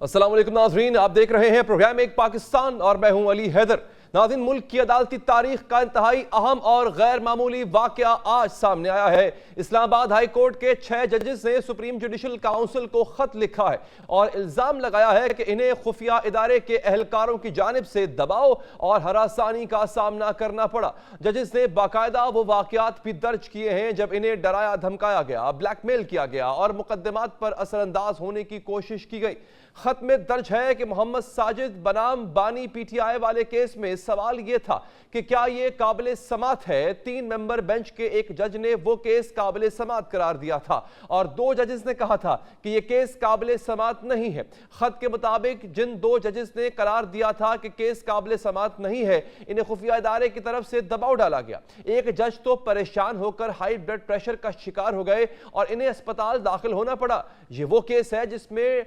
السلام علیکم ناظرین، آپ دیکھ رہے ہیں پروگرام ایک پاکستان اور میں ہوں علی حیدر۔ ناظرین، ملک کی عدالتی تاریخ کا انتہائی اہم اور غیر معمولی واقعہ آج سامنے آیا ہے۔ اسلام آباد ہائی کورٹ کے 6 ججز نے سپریم جوڈیشل کاؤنسل کو خط لکھا ہے اور الزام لگایا ہے کہ انہیں خفیہ ادارے کے اہلکاروں کی جانب سے دباؤ اور ہراسانی کا سامنا کرنا پڑا۔ ججز نے باقاعدہ وہ واقعات بھی درج کیے ہیں جب انہیں ڈرایا دھمکایا گیا، بلیک میل کیا گیا اور مقدمات پر اثر انداز ہونے کی کوشش کی گئی۔ خط میں درج ہے کہ محمد ساجد بنام بانی پی ٹی آئی والے کیس میں سوال یہ تھا کہ کیا یہ قابل سماعت ہے۔ 3 ممبر بینچ کے ایک جج نے وہ کیس قابل سماعت قرار دیا تھا اور 2 ججز نے کہا تھا کہ یہ کیس قابل سماعت نہیں ہے۔ خط کے مطابق جن 2 ججز نے قرار دیا تھا کہ کیس قابل سماعت نہیں ہے، انہیں خفیہ ادارے کی طرف سے دباؤ ڈالا گیا۔ ایک جج تو پریشان ہو کر ہائی بلڈ پریشر کا شکار ہو گئے اور انہیں اسپتال داخل ہونا پڑا۔ یہ وہ کیس ہے جس میں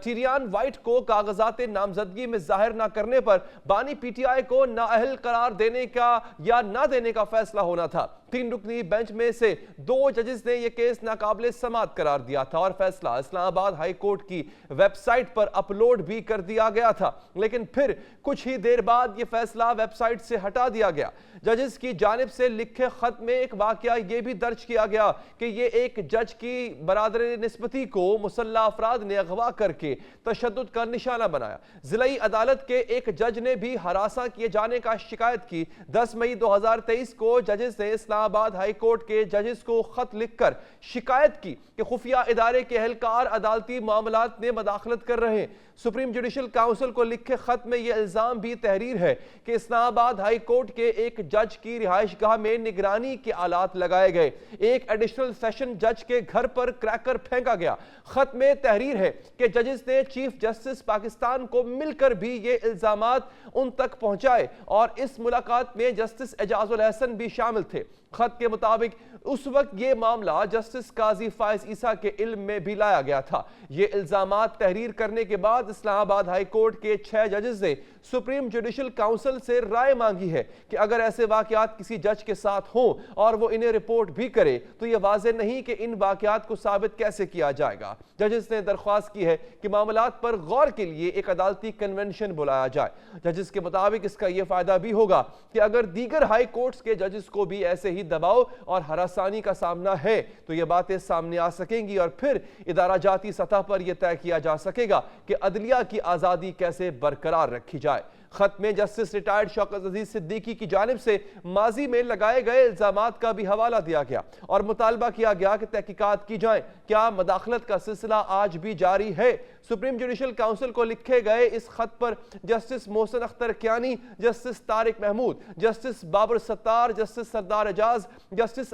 ٹیریان وائٹ کو کاغذات نامزدگی میں ظاہر نہ کرنے پر بانی پی ٹی آئی کو نااہل قرار دینے کا یا نہ دینے کا فیصلہ ہونا تھا۔ 3 رکنی بینچ میں سے 2 ججز نے یہ کیس ناقابل سماعت قرار دیا تھا اور فیصلہ اسلام آباد ہائی کورٹ کی ویب سائٹ پر اپلوڈ بھی کر دیا گیا تھا، لیکن پھر کچھ ہی دیر بعد یہ فیصلہ ویب سائٹ سے ہٹا دیا گیا۔ ججز کی جانب سے لکھے خط میں ایک واقعہ یہ بھی درج کیا گیا کہ یہ ایک جج کی برادر نسبتی کو مسلح افراد نے اغوا کر کے تشدد کا نشانہ بنایا۔ ضلعی عدالت کے ایک جج نے بھی ہراساں کیے جانے کا شکایت کی۔ 10 مئی 2023 کو ججز نے اسلام آباد ہائی کورٹ کے ججز کو خط لکھ کر شکایت کی کہ خفیہ ادارے کے اہلکار عدالتی معاملات میں مداخلت کر رہے ہیں۔ سپریم جوڈیشل کاؤنسل کو لکھے خط میں یہ الزام بھی تحریر ہے کہ اسلام آباد ہائی کورٹ کے ایک جج کی رہائش گاہ میں نگرانی کے آلات لگائے گئے۔ ایک ایڈیشنل سیشن جج کے گھر پر کریکر پھینکا گیا۔ خط میں تحریر ہے کہ ججز نے چیف جسٹس پاکستان کو مل کر بھی یہ الزامات ان تک پہنچائے اور اس ملاقات میں جسٹس اعجاز الحسن بھی شامل تھے۔ خط کے مطابق اس وقت یہ معاملہ جسٹس قاضی فائز عیسیٰ کے علم میں بھی لایا گیا تھا۔ یہ الزامات تحریر کرنے کے بعد اسلام آباد ہائی کورٹ کے 6 ججز نے سپریم جوڈیشل کاؤنسل سے رائے مانگی ہے کہ اگر ایسے واقعات کسی جج کے ساتھ ہوں اور وہ انہیں رپورٹ بھی کرے تو یہ واضح نہیں کہ ان واقعات کو ثابت کیسے کیا جائے گا۔ ججز نے درخواست کی ہے کہ معاملات پر غور کے لیے ایک عدالتی کنونشن بلایا جائے۔ ججز کے مطابق اس کا یہ فائدہ بھی ہوگا کہ اگر دیگر ہائی کورٹس کے ججز کو بھی ایسے ہی دباؤ اور ہراسانی کا سامنا ہے تو یہ باتیں سامنے آ سکیں گی اور پھر ادارہ جاتی سطح پر یہ طے کیا جا سکے گا کہ عدلیہ کی آزادی کیسے برقرار رکھی جائے۔ خط میں جسٹس ریٹائرڈ شوکت عزیز صدیقی کی جانب سے ماضی میں لگائے گئے الزامات کا بھی حوالہ دیا گیا اور مطالبہ کیا گیا کہ تحقیقات کی جائیں۔ کیا مداخلت کا سلسلہ آج بھی جاری ہے؟ سپریم جوڈیشل کاؤنسل کو لکھے گئے اس خط پر justice Mohsin Akhtar Kayani, justice Tariq Mahmood, justice Babar ستار، جسٹس سردار اعجاز، جسٹس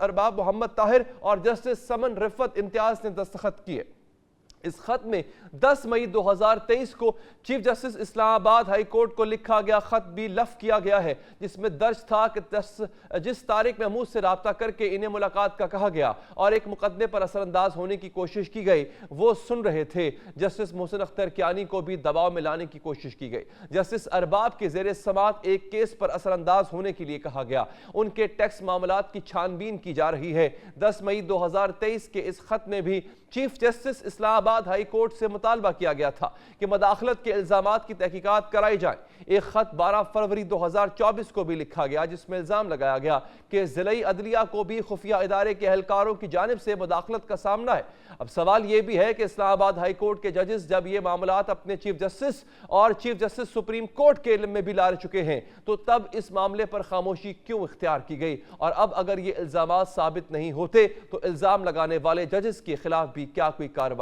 ارباب محمد طاہر اور جسٹس سمن رفت امتیاز نے دستخط کیے۔ اس خط میں 10 مئی 2023 کو چیف جسٹس اسلام آباد ہائی کورٹ کو لکھا گیا خط بھی لفظ کیا گیا ہے، جس میں درج تھا کہ جس طارق محمود سے رابطہ کر کے انہیں ملاقات کا کہا گیا اور ایک مقدمے پر اثر انداز ہونے کی کوشش کی گئی، وہ سن رہے تھے۔ جسٹس محسن اختر کیانی کو بھی دباؤ میں لانے کی کوشش کی گئی۔ جسٹس ارباب کے زیر سماعت ایک کیس پر اثر انداز ہونے کے لیے کہا گیا۔ ان کے ٹیکس معاملات کی چھان بین کی جا رہی ہے۔ 10 مئی 2023 کے اس خط میں بھی چیف جسٹس اسلام آباد ہائی کورٹ سے مطالبہ کیا گیا تھا کہ مداخلت کے الزامات کی تحقیقات کرائی جائیں۔ ایک خط 12 فروری 2024 کو بھی لکھا گیا جس میں الزام لگایا گیا کہ ضلعی عدلیہ کو بھی خفیہ ادارے کے اہلکاروں کی جانب سے مداخلت کا سامنا ہے۔ اب سوال یہ بھی ہے کہ اسلام آباد ہائی کورٹ کے ججز جب یہ معاملات اپنے چیف جسٹس اور چیف جسٹس سپریم کورٹ کے علم میں بھی لا چکے ہیں تو تب اس معاملے پر خاموشی کیوں اختیار کی گئی؟ اور اب اگر یہ الزامات ثابت نہیں ہوتے تو الزام لگانے والے ججز کے خلاف بھی کیا کوئی کارروائی